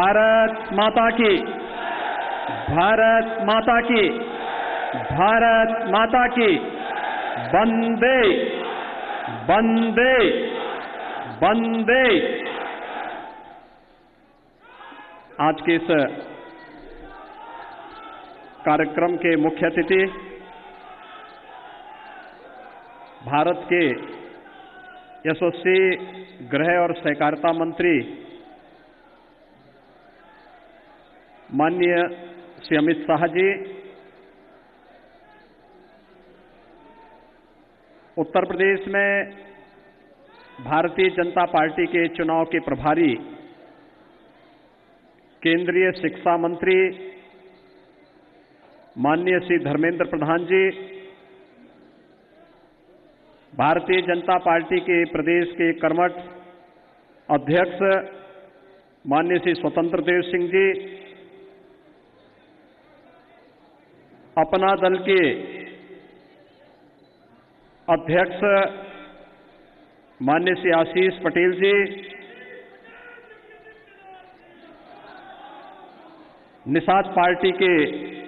भारत माता की, भारत माता की, भारत माता की। वंदे वंदे वंदे। आज के इस कार्यक्रम के मुख्य अतिथि भारत के यशस्वी गृह और सहकारिता मंत्री माननीय श्री अमित शाह जी, उत्तर प्रदेश में भारतीय जनता पार्टी के चुनाव के प्रभारी केंद्रीय शिक्षा मंत्री माननीय श्री धर्मेंद्र प्रधान जी, भारतीय जनता पार्टी के प्रदेश के कर्मठ अध्यक्ष माननीय श्री स्वतंत्र देव सिंह जी, अपना दल के अध्यक्ष माननीय श्री आशीष पटेल जी, निषाद पार्टी के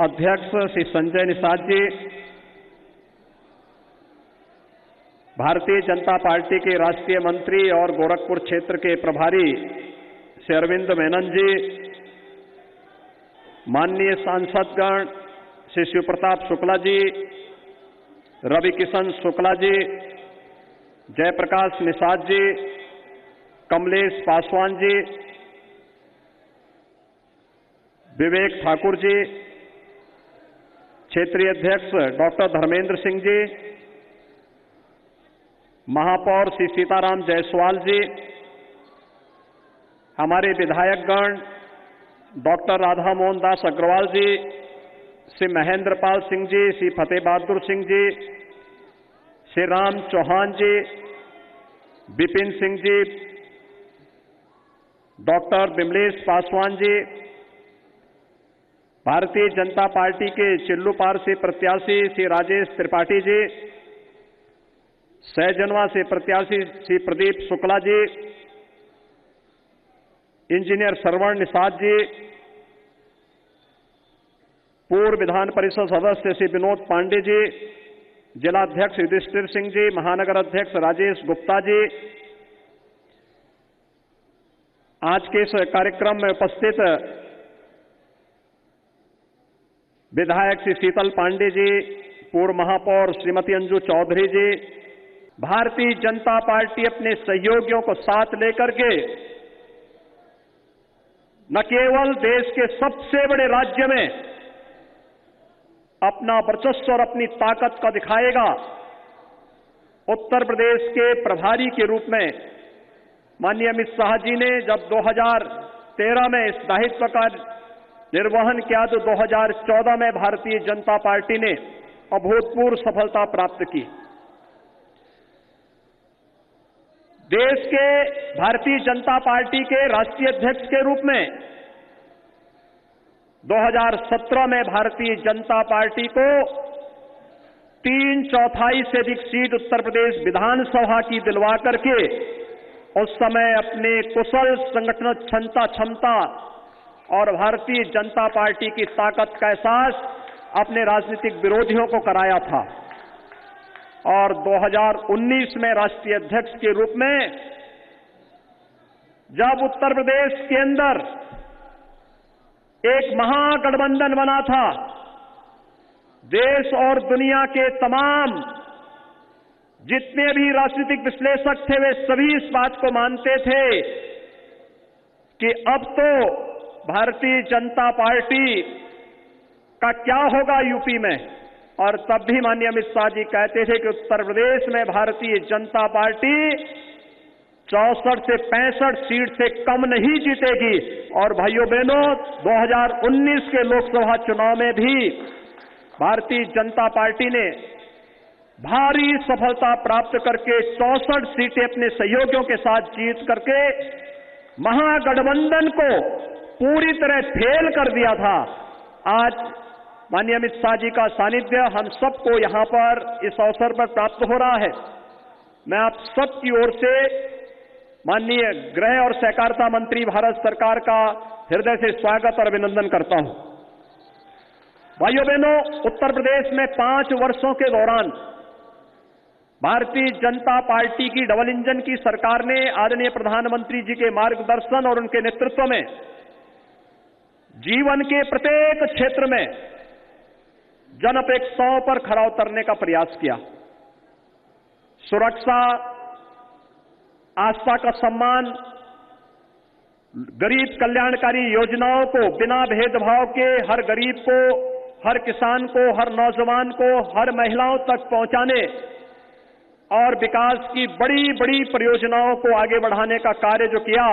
अध्यक्ष श्री संजय निषाद जी, भारतीय जनता पार्टी के राष्ट्रीय मंत्री और गोरखपुर क्षेत्र के प्रभारी श्री अरविंद मेनन जी, माननीय सांसदगण श्री शिव प्रताप शुक्ला जी, रवि किशन शुक्ला जी, जयप्रकाश निषाद जी, कमलेश पासवान जी, विवेक ठाकुर जी, क्षेत्रीय अध्यक्ष डॉक्टर धर्मेंद्र सिंह जी, महापौर श्री सीताराम जायसवाल जी, हमारे विधायकगण डॉक्टर राधा मोहन दास अग्रवाल जी, श्री महेंद्र पाल सिंह जी, श्री फतेह बहादुर सिंह जी, श्री राम चौहान जी, विपिन सिंह जी, डॉक्टर विमलेश पासवान जी, भारतीय जनता पार्टी के चिल्लूपार से प्रत्याशी श्री राजेश त्रिपाठी जी, सहजनवा से प्रत्याशी श्री प्रदीप शुक्ला जी, इंजीनियर श्रवण निषाद जी, पूर्व विधान परिषद सदस्य श्री विनोद पांडे जी, जिलाध्यक्ष युधिष्ठिर सिंह जी, महानगर अध्यक्ष राजेश गुप्ता जी, आज के इस कार्यक्रम में उपस्थित विधायक श्री शीतल पांडे जी, पूर्व महापौर श्रीमती अंजू चौधरी जी, भारतीय जनता पार्टी अपने सहयोगियों को साथ लेकर के न केवल देश के सबसे बड़े राज्य में अपना वर्चस्व और अपनी ताकत का दिखाएगा, उत्तर प्रदेश के प्रभारी के रूप में माननीय अमित शाह जी ने जब 2013 में इस दायित्व का निर्वहन किया तो 2014 में भारतीय जनता पार्टी ने अभूतपूर्व सफलता प्राप्त की। देश के भारतीय जनता पार्टी के राष्ट्रीय अध्यक्ष के रूप में 2017 में भारतीय जनता पार्टी को 3/4 से अधिक सीट उत्तर प्रदेश विधानसभा की दिलवा करके उस समय अपने कुशल संगठन क्षमता और भारतीय जनता पार्टी की ताकत का एहसास अपने राजनीतिक विरोधियों को कराया था। और 2019 में राष्ट्रीय अध्यक्ष के रूप में जब उत्तर प्रदेश के अंदर एक महागठबंधन बना था, देश और दुनिया के तमाम जितने भी राजनीतिक विश्लेषक थे वे सभी इस बात को मानते थे कि अब तो भारतीय जनता पार्टी का क्या होगा यूपी में। और तब भी माननीय अमित शाह जी कहते थे कि उत्तर प्रदेश में भारतीय जनता पार्टी 64 से 65 सीट से कम नहीं जीतेगी। और भाइयों बहनों, 2019 के लोकसभा चुनाव में भी भारतीय जनता पार्टी ने भारी सफलता प्राप्त करके 64 सीटें अपने सहयोगियों के साथ जीत करके महागठबंधन को पूरी तरह फेल कर दिया था। आज माननीय अमित शाह जी का सानिध्य हम सबको यहां पर इस अवसर पर प्राप्त हो रहा है। मैं आप सबकी ओर से माननीय गृह और सहकारिता मंत्री भारत सरकार का हृदय से स्वागत और अभिनंदन करता हूं। भाइयों बहनों, उत्तर प्रदेश में 5 वर्षों के दौरान भारतीय जनता पार्टी की डबल इंजन की सरकार ने आदरणीय प्रधानमंत्री जी के मार्गदर्शन और उनके नेतृत्व में जीवन के प्रत्येक क्षेत्र में जन अपेक्षाओं पर खरा उतरने का प्रयास किया। सुरक्षा, आस्था का सम्मान, गरीब कल्याणकारी योजनाओं को बिना भेदभाव के हर गरीब को, हर किसान को, हर नौजवान को, हर महिलाओं तक पहुंचाने और विकास की बड़ी बड़ी परियोजनाओं को आगे बढ़ाने का कार्य जो किया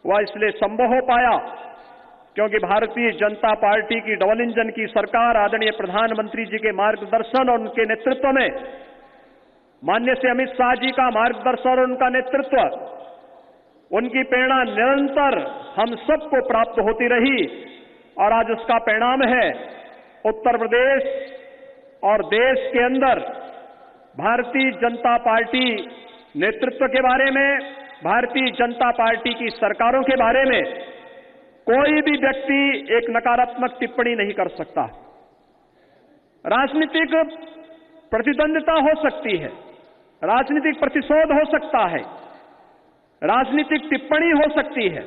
वह इसलिए संभव हो पाया क्योंकि भारतीय जनता पार्टी की डबल इंजन की सरकार आदरणीय प्रधानमंत्री जी के मार्गदर्शन और उनके नेतृत्व में, माननीय श्री अमित शाह जी का मार्गदर्शन और उनका नेतृत्व, उनकी प्रेरणा निरंतर हम सबको प्राप्त होती रही और आज उसका परिणाम है उत्तर प्रदेश और देश के अंदर भारतीय जनता पार्टी नेतृत्व के बारे में, भारतीय जनता पार्टी की सरकारों के बारे में कोई भी व्यक्ति एक नकारात्मक टिप्पणी नहीं कर सकता। राजनीतिक प्रतिद्वंदिता हो सकती है, राजनीतिक प्रतिशोध हो सकता है, राजनीतिक टिप्पणी हो सकती है,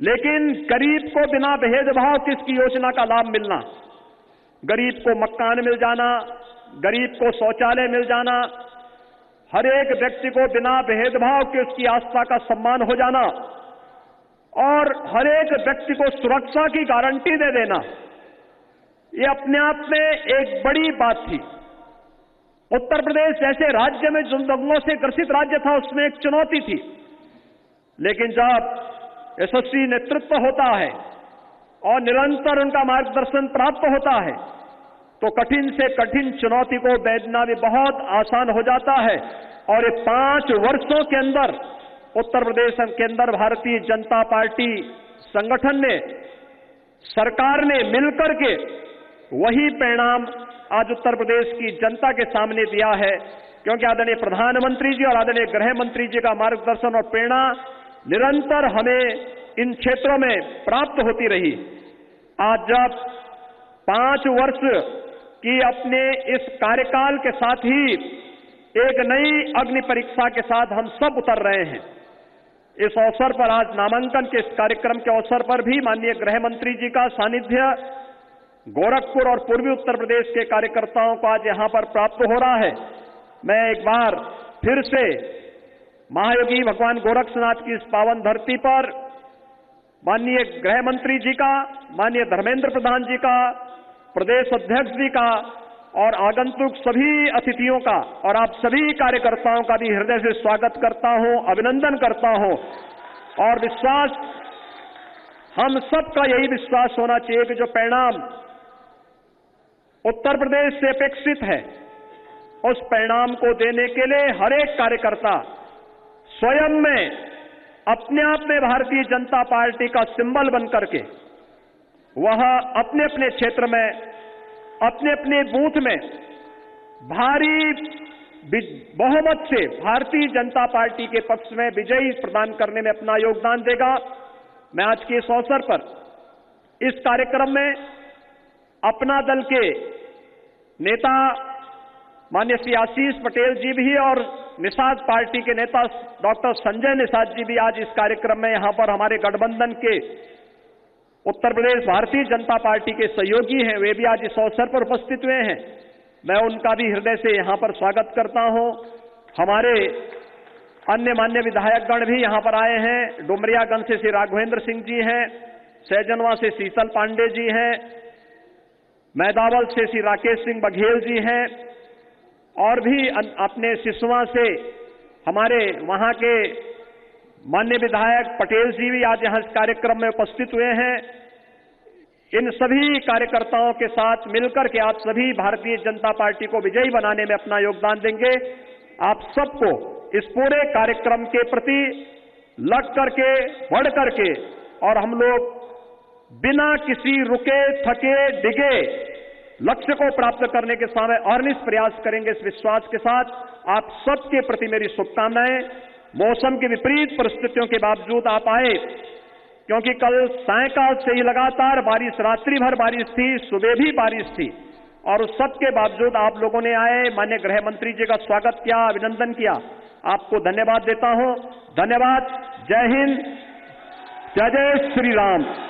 लेकिन गरीब को बिना भेदभाव किसकी योजना का लाभ मिलना, गरीब को मकान मिल जाना, गरीब को शौचालय मिल जाना, हर एक व्यक्ति को बिना भेदभाव के उसकी आस्था का सम्मान हो जाना और हर एक व्यक्ति को सुरक्षा की गारंटी दे देना, ये अपने आप में एक बड़ी बात थी। उत्तर प्रदेश जैसे राज्य में जो दंगों से ग्रसित राज्य था उसमें एक चुनौती थी, लेकिन जब यशस्वी नेतृत्व होता है और निरंतर उनका मार्गदर्शन प्राप्त होता है तो कठिन से कठिन चुनौती को भेदना भी बहुत आसान हो जाता है। और ये 5 वर्षों के अंदर उत्तर प्रदेश के अंदर भारतीय जनता पार्टी संगठन ने, सरकार ने मिलकर के वही परिणाम आज उत्तर प्रदेश की जनता के सामने दिया है, क्योंकि आदरणीय प्रधानमंत्री जी और आदरणीय गृह मंत्री जी का मार्गदर्शन और प्रेरणा निरंतर हमें इन क्षेत्रों में प्राप्त होती रही। आज जब 5 वर्ष की अपने इस कार्यकाल के साथ ही एक नई अग्नि परीक्षा के साथ हम सब उतर रहे हैं, इस अवसर पर आज नामांकन के इस कार्यक्रम के अवसर पर भी माननीय गृह मंत्री जी का सानिध्य गोरखपुर और पूर्वी उत्तर प्रदेश के कार्यकर्ताओं को आज यहां पर प्राप्त हो रहा है। मैं एक बार फिर से महायोगी भगवान गोरक्षनाथ की इस पावन धरती पर माननीय गृह मंत्री जी का, माननीय धर्मेंद्र प्रधान जी का, प्रदेश अध्यक्ष जी का और आगंतुक सभी अतिथियों का और आप सभी कार्यकर्ताओं का भी हृदय से स्वागत करता हूं, अभिनंदन करता हूं। और विश्वास, हम सबका यही विश्वास होना चाहिए कि जो परिणाम उत्तर प्रदेश से अपेक्षित है उस परिणाम को देने के लिए हर एक कार्यकर्ता स्वयं में अपने आप में भारतीय जनता पार्टी का सिंबल बनकर के वह अपने अपने क्षेत्र में, अपने अपने बूथ में भारी बहुमत से भारतीय जनता पार्टी के पक्ष में विजयी प्रदान करने में अपना योगदान देगा। मैं आज के इस अवसर पर इस कार्यक्रम में अपना दल के नेता माननीय श्री आशीष पटेल जी भी और निषाद पार्टी के नेता डॉक्टर संजय निषाद जी भी आज इस कार्यक्रम में यहां पर हमारे गठबंधन के उत्तर प्रदेश भारतीय जनता पार्टी के सहयोगी हैं, वे भी आज इस अवसर पर उपस्थित हुए हैं। मैं उनका भी हृदय से यहां पर स्वागत करता हूं। हमारे अन्य मान्य विधायकगण भी यहां पर आए हैं। डुमरियागंज से श्री राघवेंद्र सिंह जी हैं, सहजनवा से शीतल पांडे जी हैं, मैदावल से श्री राकेश सिंह बघेल जी हैं और भी अपने सिसवा से हमारे वहां के माननीय विधायक पटेल जी भी आज यहां इस कार्यक्रम में उपस्थित हुए हैं। इन सभी कार्यकर्ताओं के साथ मिलकर के आप सभी भारतीय जनता पार्टी को विजयी बनाने में अपना योगदान देंगे। आप सबको इस पूरे कार्यक्रम के प्रति लग करके, बढ़ करके और हम लोग बिना किसी रुके थके डिगे लक्ष्य को प्राप्त करने के समय अहर्निश प्रयास करेंगे। इस विश्वास के साथ आप सबके प्रति मेरी शुभकामनाएं। मौसम की विपरीत परिस्थितियों के बावजूद आप आए, क्योंकि कल सायंकाल से ही लगातार बारिश, रात्रि भर बारिश थी, सुबह भी बारिश थी, और उस सब के बावजूद आप लोगों ने आए, माननीय गृह मंत्री जी का स्वागत किया, अभिनंदन किया। आपको धन्यवाद देता हूं। धन्यवाद। जय हिंद, जय जय श्री राम।